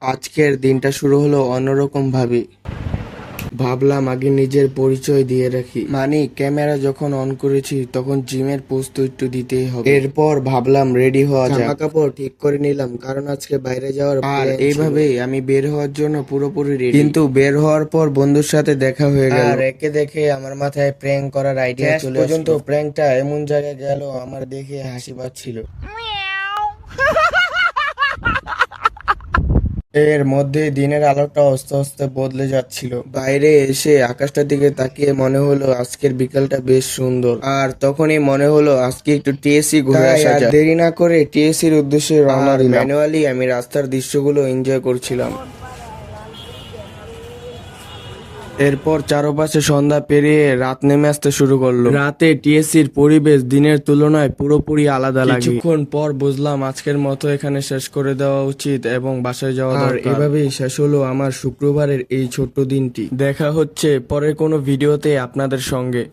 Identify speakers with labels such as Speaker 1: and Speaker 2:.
Speaker 1: আজকের দিনটা শুরু হলো অন্যরকম ভাবে। ভাবলাম আগে নিজের পরিচয় দিয়ে রাখি, মানে ক্যামেরা যখন অন করেছি তখন জিমের পোজ তো একটু দিতেই হবে। এরপর ভাবলাম রেডি হওয়া যাক, জামা কাপড় ঠিক করে নিলাম কারণ আজকে বাইরে যাওয়ার আর এইভাবেই আমি বের হওয়ার জন্য পুরোপুরি রেডি। কিন্তু বের হওয়ার পর বন্ধুর সাথে দেখা হয়ে গেল আর একে দেখে আমার মাথায় প্র্যাঙ্ক করার আইডিয়া চলে আসলো। পর্যন্ত প্র্যাঙ্কটা এমন জায়গায় গেল আমার দেখে হাসি পাচ্ছিল। এর মধ্যে দিনের আলোটা আস্তে আস্তে বদলে যাচ্ছিল। বাইরে এসে আকাশটার দিকে তাকিয়ে মনে হলো আজকের বিকালটা বেশ সুন্দর। আর তখনই মনে হলো আজকে একটু টিএসসি ঘুরে আসা যায়। দেরি না করে টিএসসির উদ্দেশ্যে রওনা দিলাম। ম্যানুয়ালি আমি রাস্তার দৃশ্যগুলো এনজয় করছিলাম। এরপর চারপাশে সন্ধ্যা পেরিয়ে রাত নেমে আসতে শুরু করলো। রাতে টিএসসির পরিবেশ দিনের তুলনায় পুরোপুরি আলাদা লাগে। কিছুক্ষণ পর বুঝলাম আজকের মতো এখানে শেষ করে দেওয়া উচিত এবং বাসায় যাওয়া দরকার। এভাবেই শেষ হলো আমার শুক্রবারের এই ছোট্ট দিনটি। দেখা হচ্ছে পরের কোনো ভিডিওতে আপনাদের সঙ্গে।